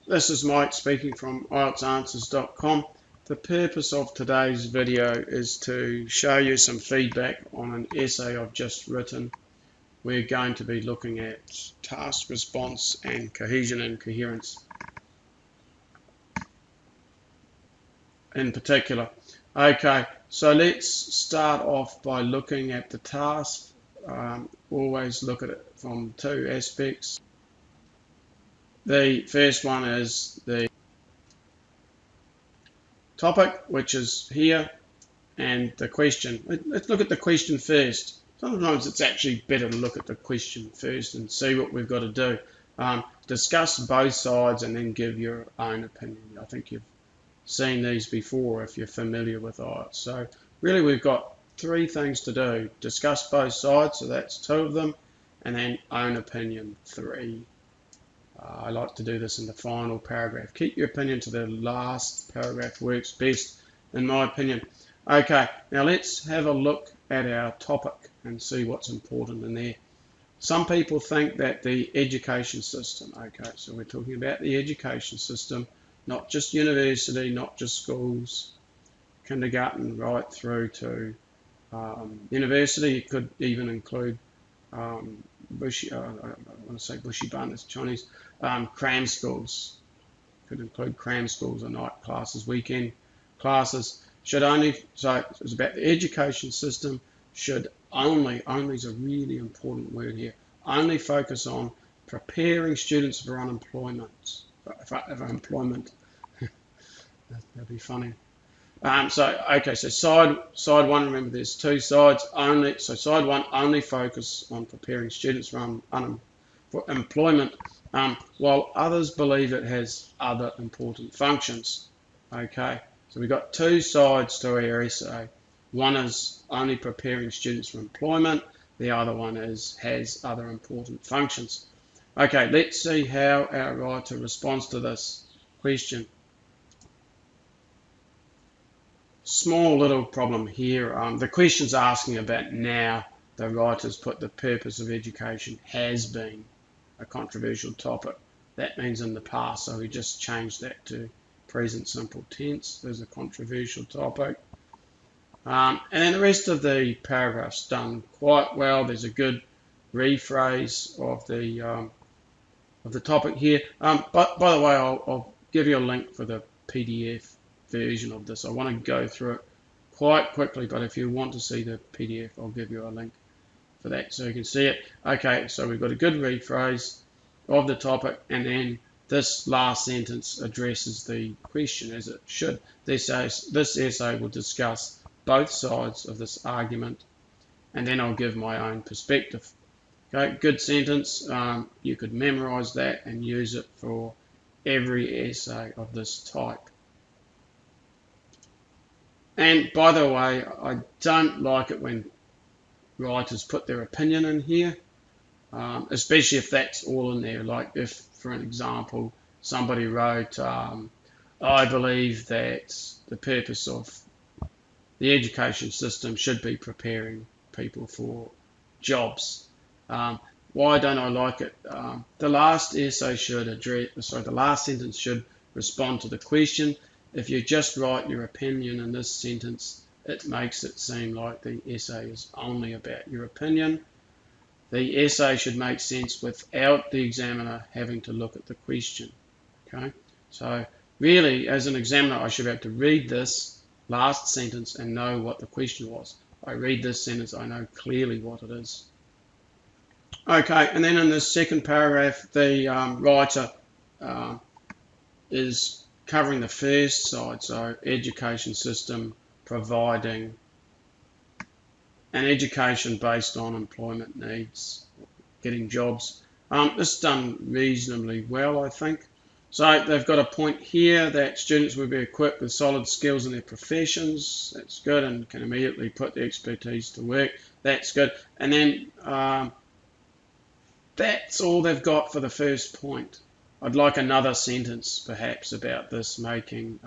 This is Mike speaking from IELTSAnswers.com. The purpose of today's video is to show you some feedback on an essay I've just written. We're going to be looking at task response and cohesion and coherence in particular. Okay, so let's start off by looking at the task. Always look at it from two aspects. The first one is the topic, which is here, and the question. Let's look at the question first. Sometimes it's actually better to look at the question first and see what we've got to do. Discuss both sides and then give your own opinion. I think you've seen these before if you're familiar with IELTS. So really we've got three things to do. Discuss both sides, so that's two of them, and then own opinion, three. I like to do this in the final paragraph. Keep your opinion to the last paragraph, works best in my opinion. Okay, now let's have a look at our topic and see what's important in there. Some people think that the education system, okay, so we're talking about the education system, not just university, not just schools, kindergarten right through to university. It could even include bushy, I want to say bushy bun, it's Chinese, cram schools. Could include cram schools or night classes, weekend classes. Should only, so it's about the education system, should only is a really important word here, only focus on preparing students for employment. That'd be funny. So side one, remember there's two sides only. So side one only focus on preparing students for employment, while others believe it has other important functions. Okay, so we've got two sides to our essay. One is only preparing students for employment. The other one has other important functions. Okay, let's see how our writer responds to this question. Small little problem here. The question's asking about now. The writer's put the purpose of education has been a controversial topic. That means in the past, so we just changed that to present simple tense. There's a controversial topic. And then the rest of the paragraph's done quite well. There's a good rephrase of the topic here. But by the way, I'll give you a link for the PDF version of this. I want to go through it quite quickly, but if you want to see the PDF, I'll give you a link for that so you can see it. Okay, so we've got a good rephrase of the topic, and then this last sentence addresses the question as it should. This essay will discuss both sides of this argument, and then I'll give my own perspective. Okay, good sentence. You could memorize that and use it for every essay of this type. And by the way, I don't like it when writers put their opinion in here, especially if that's all in there. Like if, for an example, somebody wrote, I believe that the purpose of the education system should be preparing people for jobs. Why don't I like it? The last essay should the last sentence should respond to the question. If you just write your opinion in this sentence, it makes it seem like the essay is only about your opinion. The essay should make sense without the examiner having to look at the question. Okay, so really, as an examiner, I should have to read this last sentence and know what the question was. I read this sentence, I know clearly what it is. Okay, and then in the second paragraph, the writer is covering the first side, so education system providing an education based on employment needs, getting jobs. This is done reasonably well, I think. So they've got a point here that students will be equipped with solid skills in their professions. That's good, and can immediately put the expertise to work. That's good. And then that's all they've got for the first point. I'd like another sentence perhaps about this, making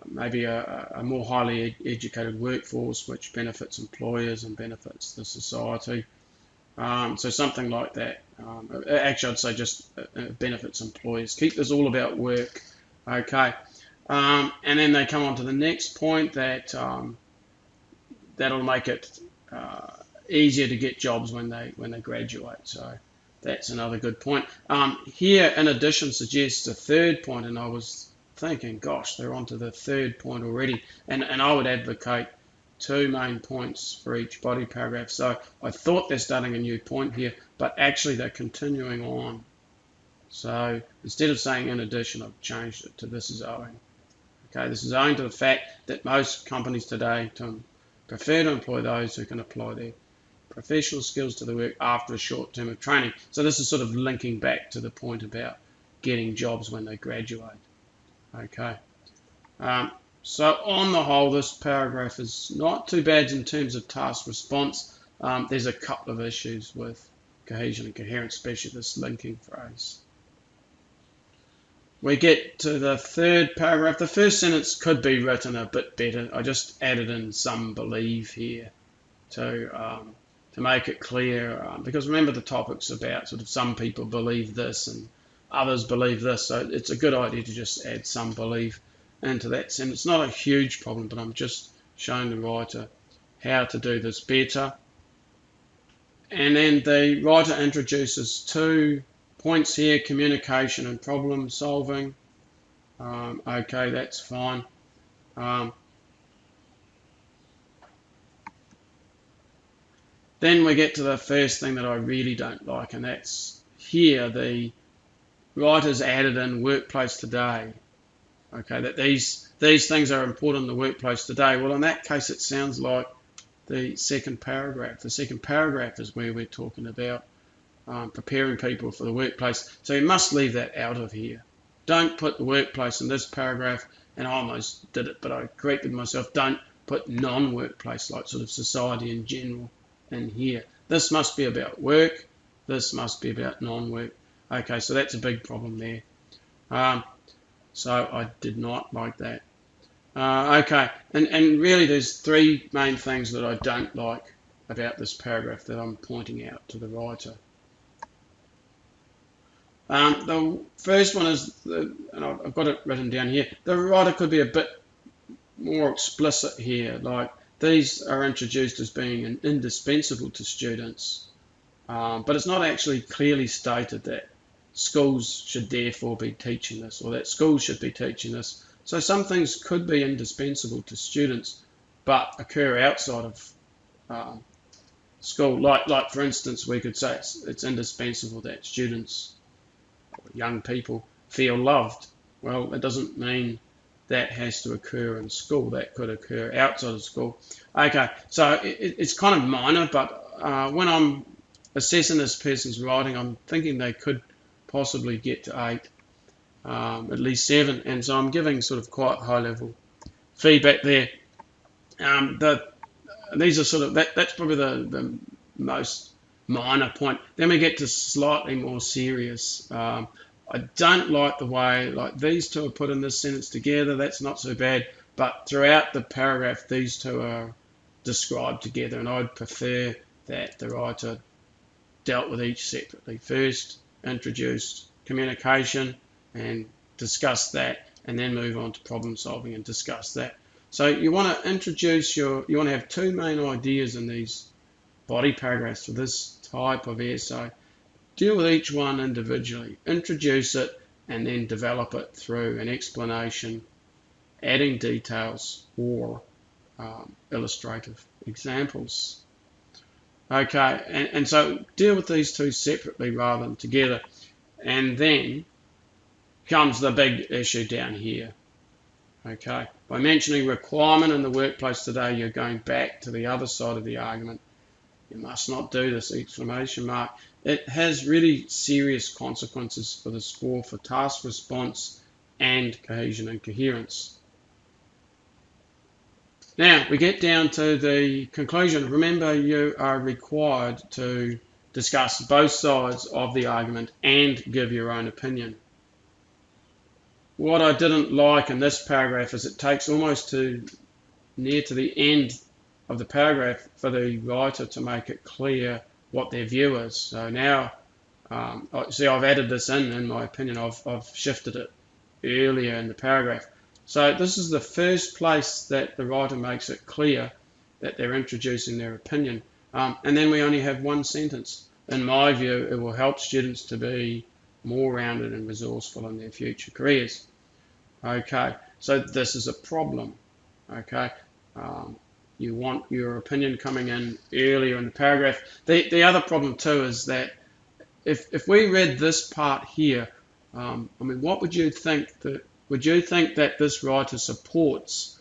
maybe a more highly educated workforce which benefits employers and benefits the society. So something like that. Actually, I'd say just benefits employers. Keep this all about work. Okay. And then they come on to the next point that that'll make it easier to get jobs when they graduate. So that's another good point. Here, in addition, suggests a third point, and I was thinking, gosh, they're on to the third point already. And I would advocate 2 main points for each body paragraph. So I thought they're starting a new point here, but actually they're continuing on. So instead of saying in addition, I've changed it to this is owing. Okay, this is owing to the fact that most companies today prefer to employ those who can apply their professional skills to the work after a short term of training. So this is sort of linking back to the point about getting jobs when they graduate. Okay. So on the whole, this paragraph is not too bad in terms of task response. There's a couple of issues with cohesion and coherence, especially this linking phrase. We get to the third paragraph. The first sentence could be written a bit better. I just added in some believe here to make it clear, because remember the topic's about sort of some people believe this and others believe this, so it's a good idea to just add some believe into that sentence. It's not a huge problem, but I'm just showing the writer how to do this better. And then the writer introduces 2 points here, communication and problem solving. Okay, that's fine. Then we get to the first thing that I really don't like, and that's here the writer's added in workplace today. Okay, that these things are important in the workplace today. Well, in that case, it sounds like the second paragraph. The second paragraph is where we're talking about preparing people for the workplace. So you must leave that out of here. Don't put the workplace in this paragraph, and I almost did it, but I corrected myself. Don't put non-workplace, like sort of society in general, in here. This must be about work. This must be about non-work. Okay, so that's a big problem there. So I did not like that. Okay, and really there's 3 main things that I don't like about this paragraph that I'm pointing out to the writer. The first one is, and I've got it written down here, the writer could be a bit more explicit here, like these are introduced as being indispensable to students, but it's not actually clearly stated that schools should therefore be teaching this, or that schools should be teaching this. So some things could be indispensable to students, but occur outside of school. Like for instance, we could say it's indispensable that students, or young people, feel loved. Well, it doesn't mean that has to occur in school. That could occur outside of school. Okay, so it's kind of minor, but when I'm assessing this person's writing, I'm thinking they could possibly get to 8, at least 7, and so I'm giving sort of quite high level feedback there. These are sort of that's probably the most minor point. Then we get to slightly more serious. I don't like the way like these 2 are put in this sentence together. That's not so bad, but throughout the paragraph these 2 are described together, and I'd prefer that the writer dealt with each separately. First introduced communication and discuss that, and then move on to problem solving and discuss that. So you want to introduce you want to have 2 main ideas in these body paragraphs for this type of essay. Deal with each one individually, introduce it, and then develop it through an explanation, adding details or illustrative examples. Okay, and so deal with these 2 separately rather than together. And then comes the big issue down here. Okay, by mentioning requirement in the workplace today, you're going back to the other side of the argument. You must not do this, exclamation mark. It has really serious consequences for the score for task response and cohesion and coherence. Now we get down to the conclusion. Remember, you are required to discuss both sides of the argument and give your own opinion. What I didn't like in this paragraph is it takes almost near to the end of the paragraph for the writer to make it clear what their view is. So now, see, I've added this in my opinion. I've shifted it earlier in the paragraph. So this is the first place that the writer makes it clear that they're introducing their opinion. And then we only have one sentence. In my view, it will help students to be more rounded and resourceful in their future careers. Okay, so this is a problem. Okay, you want your opinion coming in earlier in the paragraph. The other problem too is that if we read this part here, I mean, what would you think that? Would you think that this writer supports?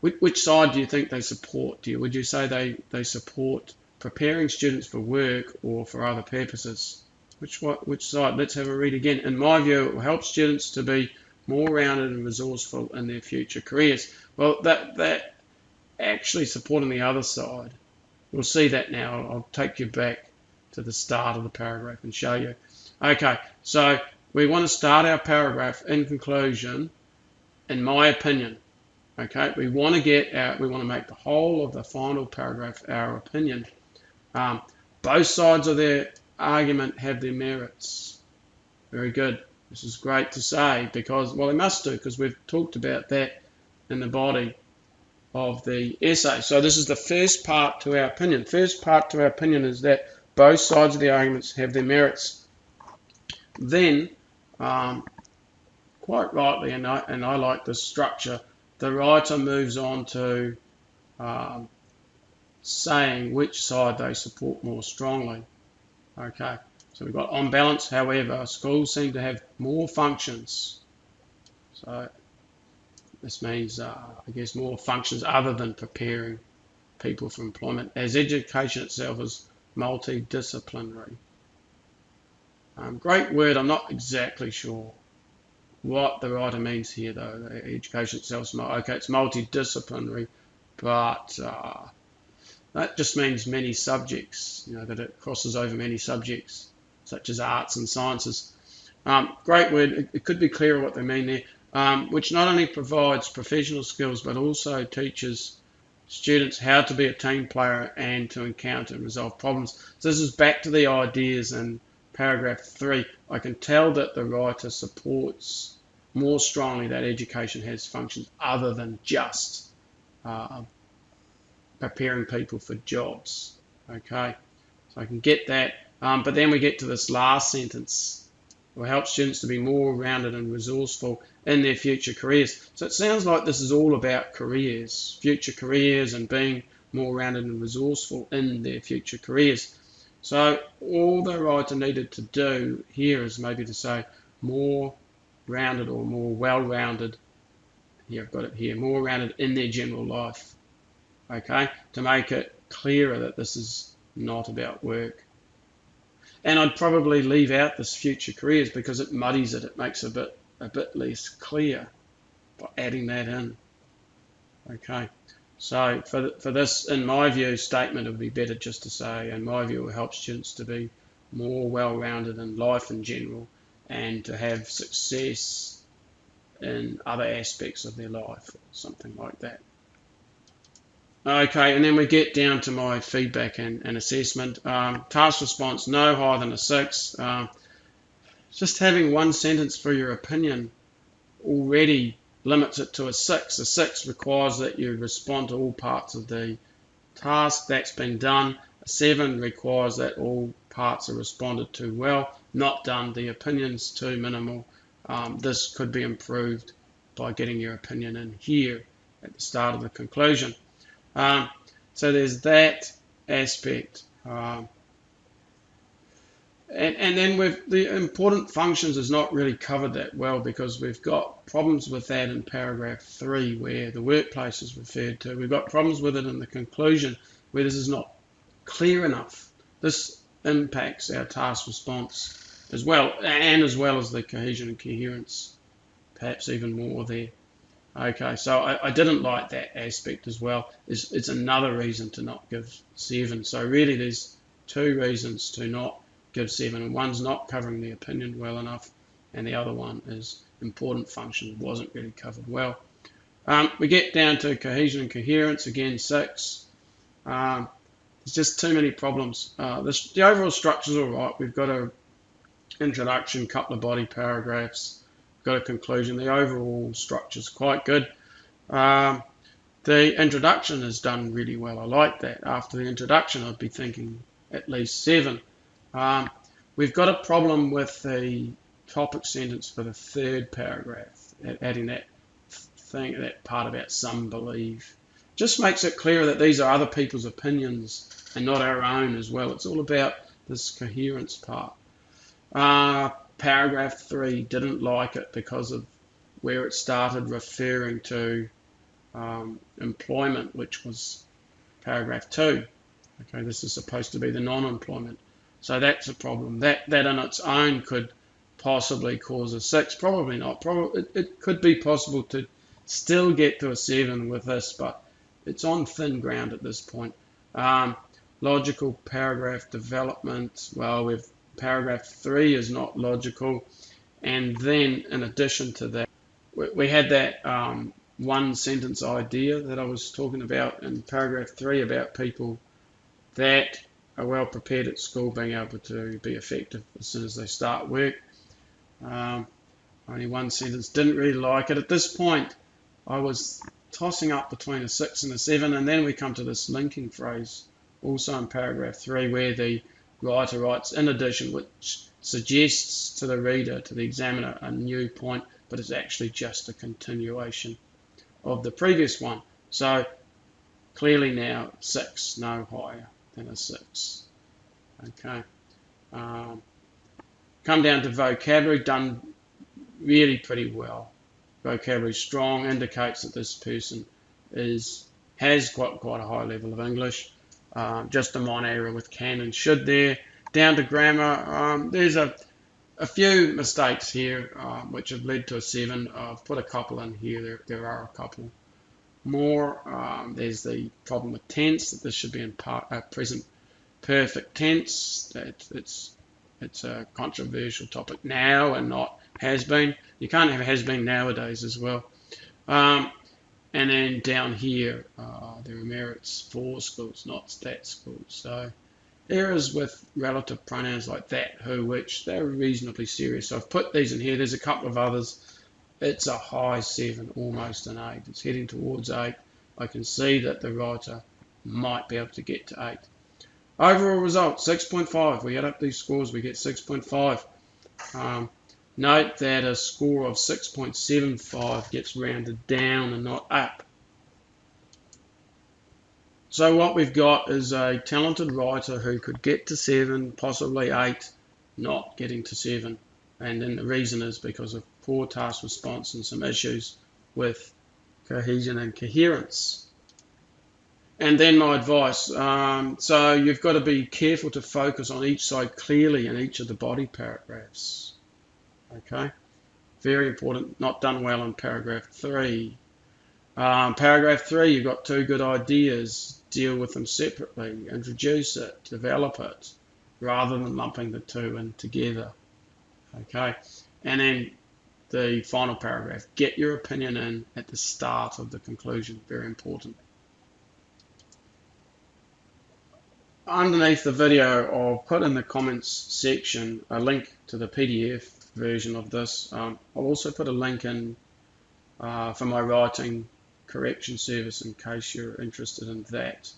Which side do you think they support? Would you say they support preparing students for work or for other purposes? Which side? Let's have a read again. In my view, it will help students to be more rounded and resourceful in their future careers. Well, that actually supporting the other side. We'll see that now. I'll take you back to the start of the paragraph and show you. Okay, so we want to start our paragraph in conclusion, in my opinion. Okay, we want to make the whole of the final paragraph our opinion. Both sides of their argument have their merits. Very good. This is great to say because, well, they must do, because we've talked about that in the body of the essay. So this is the first part to our opinion. First part to our opinion is that both sides of the arguments have their merits. Then, quite rightly, and I like this structure, the writer moves on to saying which side they support more strongly. Okay, so we've got on balance, however, schools seem to have more functions. So this means, I guess, more functions other than preparing people for employment, as education itself is multidisciplinary. Great word. I'm not exactly sure what the writer means here, though. Education itself is it's multidisciplinary, but that just means many subjects. That it crosses over many subjects, such as arts and sciences. Great word. It could be clearer what they mean there, which not only provides professional skills, but also teaches students how to be a team player and to encounter and resolve problems. So this is back to the ideas in paragraph 3. I can tell that the writer supports more strongly that education has functions other than just preparing people for jobs. Okay, so I can get that. But then we get to this last sentence. It will help students to be more rounded and resourceful in their future careers. So it sounds like this is all about careers, future careers, and being more rounded and resourceful in their future careers. So all the writer needed to do here is maybe to say more rounded or more well-rounded. Here, I've got it here, more rounded in their general life. Okay, to make it clearer that this is not about work. And I'd probably leave out this future careers because it muddies it. It makes it a bit less clear by adding that in. Okay. So for this, in my view, statement, it would be better just to say, in my view, it will help students to be more well-rounded in life in general and to have success in other aspects of their life, or something like that. Okay, and then we get down to my feedback and assessment. Task response, no higher than a 6. Just having one sentence for your opinion already limits it to a 6. A 6 requires that you respond to all parts of the task. That's been done. A 7 requires that all parts are responded to well. Not done. The opinion's too minimal. This could be improved by getting your opinion in here at the start of the conclusion. So there's that aspect. And then with the important functions is not really covered that well because we've got problems with that in paragraph 3 where the workplace is referred to. We've got problems with it in the conclusion where this is not clear enough. This impacts our task response as well, and as well as the cohesion and coherence, perhaps even more there. Okay, so I didn't like that aspect as well. It's another reason to not give 7. So really there's 2 reasons to not give 7, and one's not covering the opinion well enough, and the other one is important function wasn't really covered well. We get down to cohesion and coherence, again 6. There's There's just too many problems. The overall structure's all right. We've got an introduction, couple of body paragraphs, got a conclusion. The overall structure's quite good. The introduction is done really well. I like that. After the introduction, I'd be thinking at least 7. We've got a problem with the topic sentence for the 3rd paragraph, adding that part about some believe. Just makes it clearer that these are other people's opinions and not our own as well. It's all about this coherence part. Paragraph 3, didn't like it because of where it started referring to employment, which was paragraph 2. Okay, this is supposed to be the non-employment. So that's a problem. That on its own could possibly cause a 6. Probably not. It could be possible to still get to a 7 with this, but it's on thin ground at this point. Logical paragraph development. Well, paragraph 3 is not logical. And then in addition to that, we had that one sentence idea that I was talking about in paragraph 3 about people that are well prepared at school being able to be effective as soon as they start work. Only one sentence, didn't really like it. At this point, I was tossing up between a 6 and a 7, and then we come to this linking phrase, also in paragraph 3, where the writer writes, in addition, which suggests to the reader, to the examiner, a new point, but it's actually just a continuation of the previous one. So clearly now 6, no higher than a 6. Okay. Come down to vocabulary, done really pretty well. Vocabulary strong, indicates that this person has quite a high level of English. Just a minor error with can and should there. Down to grammar, there's a few mistakes here which have led to a 7. I've put a couple in here. There are a couple more. There's the problem with tense, that this should be in present perfect tense. It's a controversial topic now and not has been. You can't have has been nowadays as well. And then down here, there are merits for schools, not stat schools. So errors with relative pronouns like that, who, which, they're reasonably serious. So I've put these in here. There's a couple of others. It's a high 7, almost an 8. It's heading towards 8. I can see that the writer might be able to get to 8. Overall result, 6.5. We add up these scores, we get 6.5. Note that a score of 6.75 gets rounded down and not up. So what we've got is a talented writer who could get to 7, possibly 8, not getting to 7. And then the reason is because of poor task response and some issues with cohesion and coherence. And then my advice, so you've got to be careful to focus on each side clearly in each of the body paragraphs. Okay, very important, not done well in paragraph 3. Paragraph 3, you've got 2 good ideas, deal with them separately, introduce it, develop it, rather than lumping the 2 in together. Okay, and then the final paragraph, get your opinion in at the start of the conclusion, very important. Underneath the video, I'll put in the comments section a link to the PDF version of this. I'll also put a link in for my writing correction service in case you're interested in that.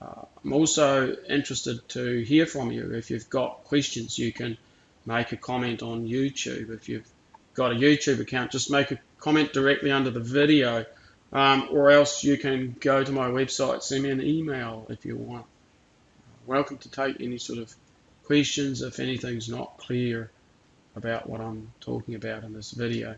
I'm also interested to hear from you. If you've got questions, you can make a comment on YouTube. If you've got a YouTube account, just make a comment directly under the video, or else you can go to my website, send me an email if you want. Welcome to take any sort of questions if anything's not clear about what I'm talking about in this video.